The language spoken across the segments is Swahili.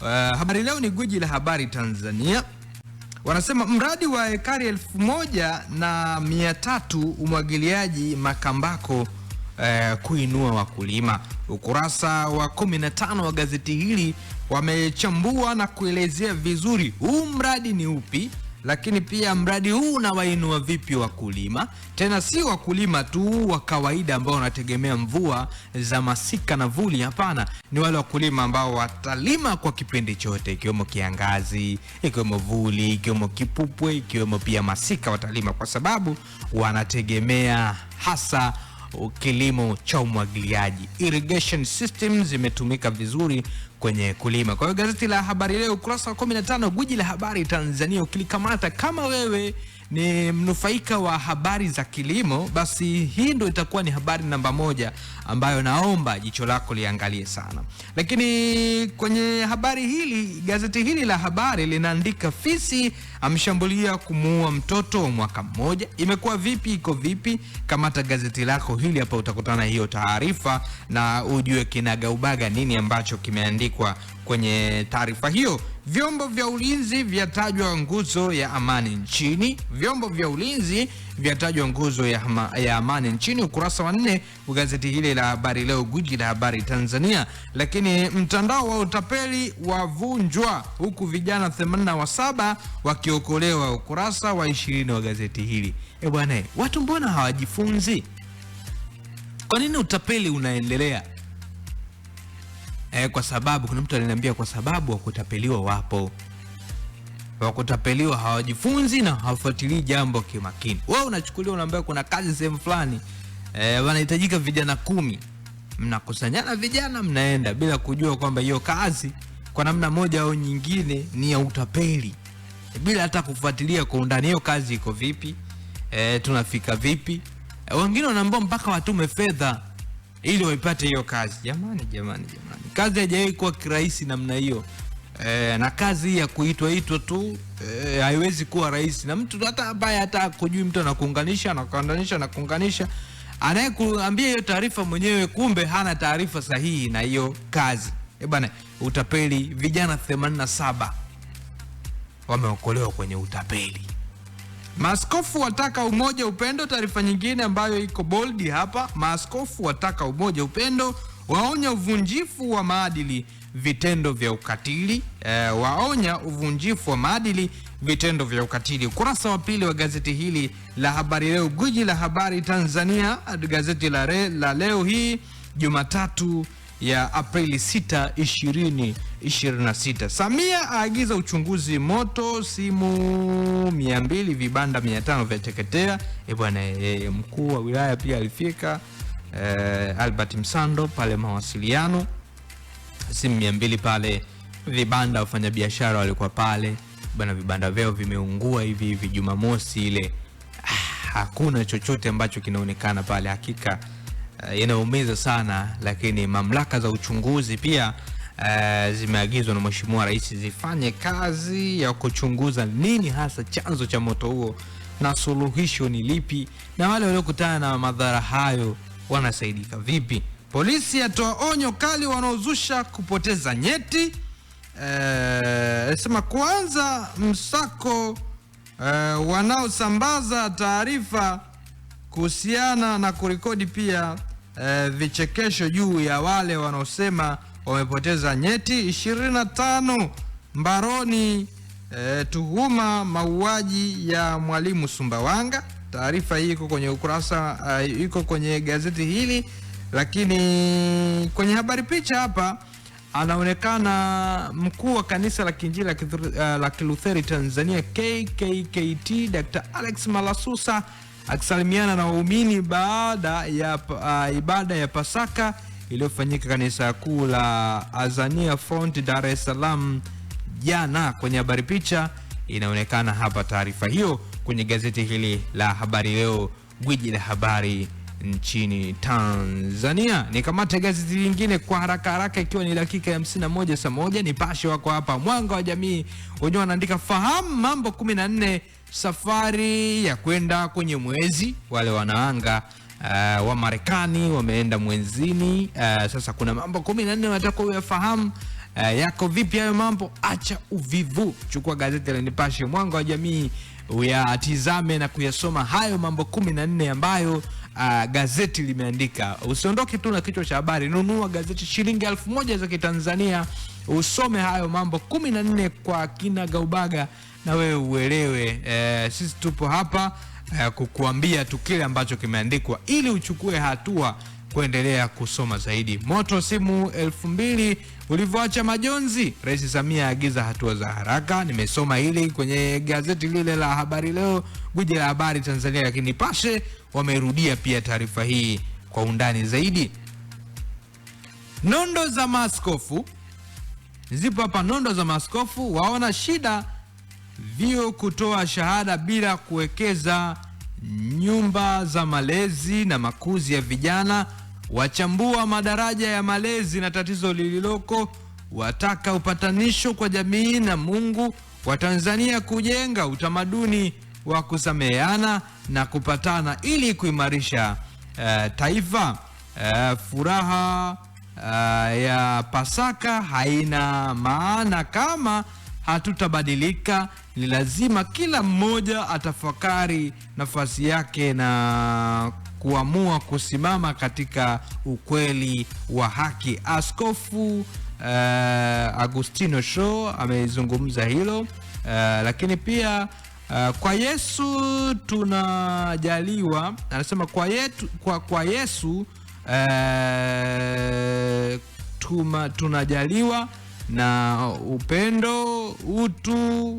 Habari Leo ni gwiji la habari Tanzania. Wanasema mradi wa ekari 1300 umwagiliaji Makambako kuinua wakulima. Ukurasa wa 15 wa gazeti hili wamechambua na kuelezea vizuri huu mradi ni upi, lakini pia mradi huu unawainua vipi wakulima. Tena si wakulima tu wa kawaida ambao wanategemea mvua za masika na vuli, hapana, ni wale wakulima ambao watalima kwa kipindi chote, ikiwemo kiangazi, ikiwemo vuli, ikiwemo kipupwe, ikiwemo pia masika watalima, kwa sababu wanategemea hasa kilimo cha umwagiliaji. Irrigation systems zimetumika vizuri kwenye kulima. Kwa hiyo gazeti la Habari Leo ukurasa wa 15 gwiji la habari Tanzania, ukilikamata kama wewe ni mnufaika wa habari za kilimo, basi hii ndio itakuwa ni habari namba 1 ambayo naomba jicho lako liangalie sana. Lakini kwenye habari hili, gazeti hili la habari linaandika fisi amshambulia kumuua mtoto wa mwaka mmoja. Imekuwa vipi, iko vipi? Kamata gazeti lako hili hapa, utakutana hiyo taarifa na ujue kinagaubaga nini ambacho kimeandikwa kwenye taarifa hiyo. Vyombo vya ulinzi vyatajwa nguzo ya amani nchini. Vyombo vya ulinzi vyatajwa nguzo ya amani nchini, ukurasa wa 4 wa gazeti hili la Habari Leo gwiji la habari Tanzania. Lakini mtandao wa utapeli wavunjwa huku vijana 87 wakiokolewa, ukurasa wa 20 wa gazeti hili. Bwana, watu mbona hawajifunzi? Kwa nini utapeli unaendelea? Kwa sababu kuna mtu aliniambia kwa sababu wakutapeliwa wapo. Wakutapeliwa hawajifunzi na hawafuatilii jambo kimakini. Wewe unachukuliwa, unaambia kuna kazi sehemu fulani, wanahitajika vijana 10. Mnakusanyana vijana, mnaenda bila kujua kwamba hiyo kazi kwa namna moja au nyingine ni ya utapeli. Bila hata kufuatilia kwa undani hiyo kazi iko vipi, tunafika vipi. Wengine wanaambia mpaka watume fedha ili waipate hiyo kazi. Jamani. Kazi haijawahi kuwa kirahisi namna hiyo. Na kazi ya kuitwa tu haiwezi kuwa rahisi. Na mtu hata ambaye hata kujui, mtu anakuunganisha na kuunganisha, anayekuambia hiyo taarifa mwenyewe kumbe hana taarifa sahihi na hiyo kazi. Bwana, utapeli, vijana 87 wameokolewa kwenye utapeli. Maaskofu wataka umoja upendo, taarifa nyingine ambayo iko bold hapa. Maaskofu wataka umoja upendo, waonya uvunjifu wa maadili, vitendo vya ukatili. Waonya uvunjifu wa maadili, vitendo vya ukatili. Ukurasa wa 2 wa gazeti hili la Habari Leo gwiji la habari Tanzania, gazeti la leo hii Jumatatu ya Aprili 6, 2026. Samia aagiza uchunguzi moto, simu 200, vibanda 500 vya teketea. Bwana, mkuu wa wilaya pia alifika, Albert Msando pale mawasiliano, simu 200 pale, vibanda wafanyabiashara walikuwa pale. Bwana, vibanda vyao vimeungua hivi Jumamosi ile. Hakuna chochote ambacho kinaonekana pale, hakika inaumiza sana. Lakini mamlaka za uchunguzi pia zimeagizwa na Mheshimiwa Rais zifanye kazi ya kuchunguza nini hasa chanzo cha moto huo na suluhisho ni lipi, na wale waliokutana na madhara hayo wanasaidika vipi. Polisi atoa onyo kali wanaozusha kupoteza nyeti. Sema kuanza msako wanaosambaza taarifa kuhusiana na kurekodi pia vichekesho juu ya wale wanaosema wamepoteza nyeti. 25 mbaroni tuhuma mauaji ya Mwalimu Sumbawanga. Taarifa hii iko kwenye ukurasa, iko kwenye gazeti hili. Lakini kwenye habari picha hapa anaonekana mkuu wa kanisa la Kiinjili la Kilutheri Tanzania KKKT Dr. Alex Malasusa akisalimiana na waumini baada ya ibada ya Pasaka iliyofanyika kanisa kuu la Azania Front Dar es Salaam jana. Kwenye habari picha inaonekana hapa taarifa hiyo kwenye gazeti hili la Habari Leo gwiji la habari nchini Tanzania. Nikamate gazeti lingine kwa haraka ikiwa ni dakika ya 51 saa 1. Nipashe wako hapa, Mwanga wa Jamii wenyewe wanaandika fahamu mambo 14 safari ya kwenda kwenye mwezi. Wale wanaanga wa Marekani wameenda mwezini. Sasa kuna mambo 14 wanataka uyafahamu. Yako vipi hayo mambo? Acha uvivu, chukua gazeti la Nipashe Mwanga wa Jamii uyatizame na kuyasoma hayo mambo 14 ambayo gazeti limeandika. Usiondoke tu na kichwa cha habari, nunua gazeti shilingi 1000 za Kitanzania, usome hayo mambo 14 kwa kina gaubaga na wewe uelewe. Sisi tupo hapa kukuambia tu kile ambacho kimeandikwa ili uchukue hatua kuendelea kusoma zaidi. Moto simu 2000 ulivyoacha majonzi, Rais Samia agiza hatua za haraka. Nimesoma hili kwenye gazeti lile la Habari Leo, gwiji la habari Tanzania, lakini Nipashe wamerudia pia taarifa hii kwa undani zaidi. Nondo za maaskofu zipo hapa. Nondo za maaskofu waona shida vio kutoa shahada bila kuwekeza nyumba za malezi na makuzi ya vijana, wachambua madaraja ya malezi na tatizo lililoko, wataka upatanisho kwa jamii na Mungu, wa Tanzania kujenga utamaduni wa kusameheana na kupatana ili kuimarisha taifa. Furaha ya Pasaka haina maana kama hatutabadilika. Ni lazima kila mmoja atafakari nafasi yake na kuamua kusimama katika ukweli wa haki. Askofu Agustino Shaw amezungumza hilo. Lakini pia kwa Yesu tunajaliwa, anasema kwa Yesu tunajaliwa na upendo, utu,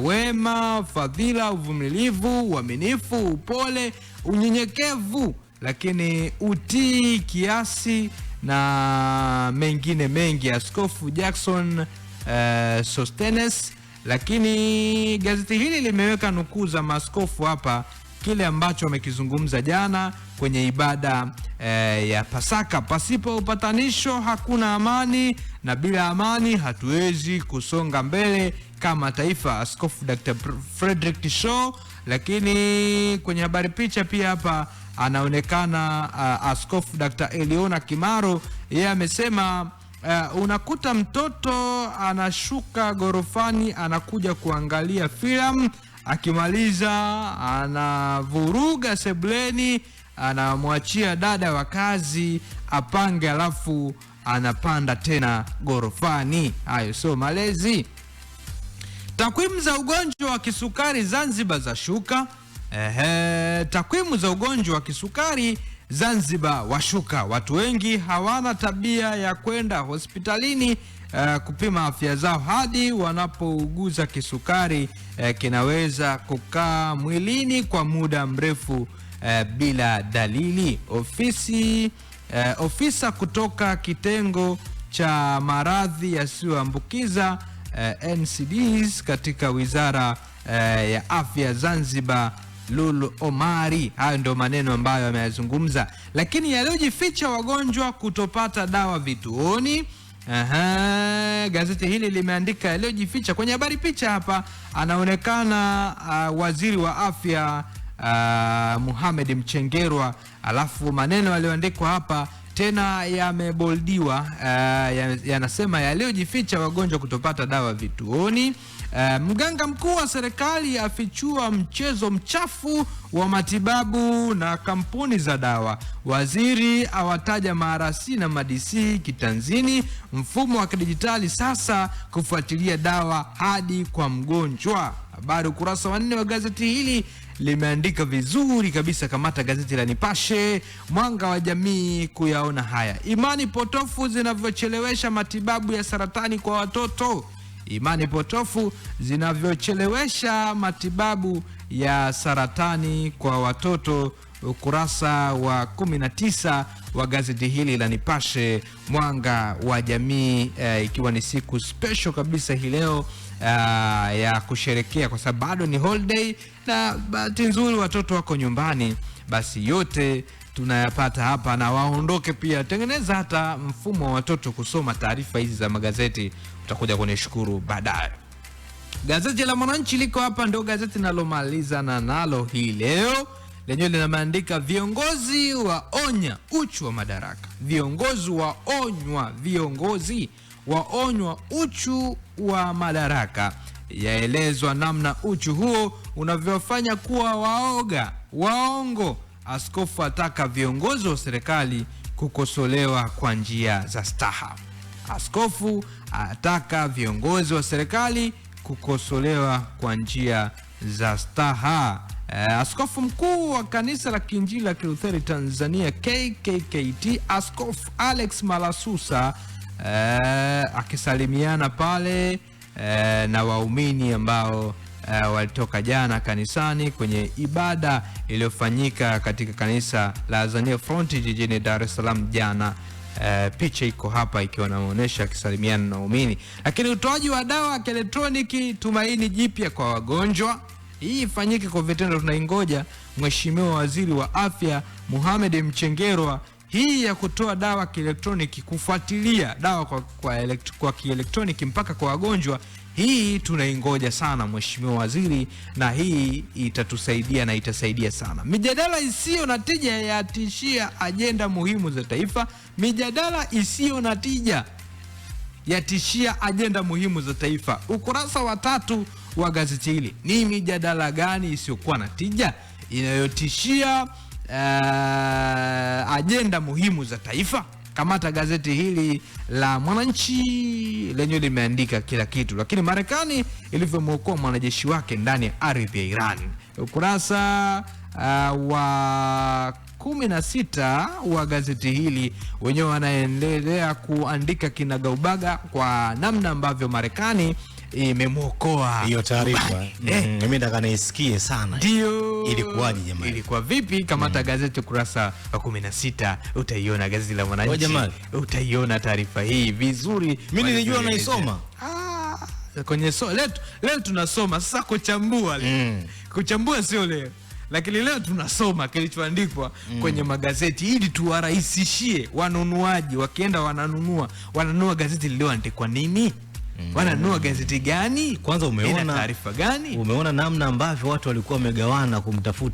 wema, fadhila, uvumilivu, uaminifu, upole, unyenyekevu, lakini utii, kiasi na mengine mengi. Askofu Jackson Sostenes. Lakini gazeti hili limeweka nukuu za maaskofu hapa, kile ambacho wamekizungumza jana kwenye ibada ya Pasaka. Pasipo upatanisho hakuna amani, na bila amani hatuwezi kusonga mbele kama taifa. Askofu Dr. Frederick Shaw. Lakini kwenye habari picha pia hapa anaonekana Askofu Dr. Eliona Kimaro. Yeye amesema unakuta mtoto anashuka gorofani anakuja kuangalia filamu, akimaliza anavuruga sebuleni, anamwachia dada wa kazi apange, alafu anapanda tena gorofani. Hayo sio malezi. Takwimu za ugonjwa wa kisukari Zanzibar za shuka. Takwimu za ugonjwa wa kisukari Zanzibar washuka. Watu wengi hawana tabia ya kwenda hospitalini kupima afya zao hadi wanapouguza kisukari. Kinaweza kukaa mwilini kwa muda mrefu bila dalili. Ofisa kutoka kitengo cha maradhi yasiyoambukiza NCDs katika Wizara ya Afya Zanzibar, Lulu Omari. Hayo ndio maneno ambayo ameyazungumza. Lakini yaliyojificha wagonjwa kutopata dawa vituoni. Gazeti hili limeandika yaliyojificha. Kwenye habari picha hapa anaonekana waziri wa afya Mohamed Mchengerwa, alafu maneno yaliyoandikwa hapa tena yameboldiwa, yanasema yaliyojificha wagonjwa kutopata dawa vituoni. Mganga mkuu wa serikali afichua mchezo mchafu wa matibabu na kampuni za dawa. Waziri awataja marasi na madisi kitanzini. Mfumo wa kidijitali sasa kufuatilia dawa hadi kwa mgonjwa. Habari ukurasa wa 4 wa gazeti hili limeandika vizuri kabisa. Kamata gazeti la Nipashe Mwanga wa Jamii kuyaona haya. Imani potofu zinavyochelewesha matibabu ya saratani kwa watoto. Imani potofu zinavyochelewesha matibabu ya saratani kwa watoto, ukurasa wa 19 wa gazeti hili la Nipashe Mwanga wa Jamii, ikiwa ni siku special kabisa hii leo ya kusherekea, kwa sababu bado ni holiday na bahati nzuri watoto wako nyumbani. Basi yote tunayapata hapa, na waondoke pia, tengeneza hata mfumo wa watoto kusoma taarifa hizi za magazeti, utakuja kunishukuru baadaye. Gazeti la Mwananchi liko hapa, ndio gazeti nalomaliza na nalo hii leo. Lenyewe linaandika viongozi waonya uchu wa madaraka. Viongozi waonywa, viongozi waonywa uchu wa madaraka. Yaelezwa namna uchu huo unavyofanya kuwa waongo. Askofu ataka viongozi wa serikali kukosolewa kwa njia za staha. Askofu ataka viongozi wa serikali kukosolewa kwa njia za staha. Askofu mkuu wa kanisa la Kiinjili la Kilutheri Tanzania KKKT, Askofu Alex Malasusa akisalimiana pale na waumini ambao walitoka jana kanisani kwenye ibada iliyofanyika katika kanisa la Azania Front jijini Dar es Salaam jana. Picha iko hapa ikiwa inaonyesha akisalimiana na waumini. Lakini utoaji wa dawa ya kielektroniki tumaini jipya kwa wagonjwa, hii ifanyike kwa vitendo. Tunaingoja Mheshimiwa Waziri wa Afya Mohamed Mchengerwa, hii ya kutoa dawa kielektroniki, kufuatilia dawa kwa kielektroniki mpaka kwa wagonjwa, hii tunaingoja sana Mheshimiwa Waziri, na hii itatusaidia na itasaidia sana. Mijadala isiyo na tija yatishia ajenda muhimu za taifa. Mijadala isiyo na tija yatishia ajenda muhimu za taifa. Ukurasa wa 3 wa gazeti hili. Ni mijadala gani isiyokuwa na tija inayotishia ajenda muhimu za taifa? Kamata gazeti hili la Mwananchi, lenye limeandika kila kitu. Lakini Marekani ilivyomwokoa mwanajeshi wake ndani ya ardhi ya Iran. Ukurasa wa 16 wa gazeti hili wenyewe wanaendelea kuandika kinagaubaga kwa namna ambavyo Marekani imemwokoa. Hiyo taarifa mimi nataka naisikie sana. Ndio. Ilikuwaje jamani? Ilikuwa vipi? Kamata gazeti ukurasa wa 16, utaiona gazeti la Mwananchi. Utaiona taarifa hii vizuri. Mimi nilijua naisoma. Kwenye leo tunasoma sasa, kuchambua leo. Kuchambua sio leo. Lakini leo tunasoma kilichoandikwa kwenye magazeti ili tuwarahisishie wanunuaji, wakienda wananunua gazeti lililoandikwa nini? Wananunua gazeti gani? Kwanza umeona taarifa gani? Umeona namna ambavyo watu walikuwa wamegawana kumtafuta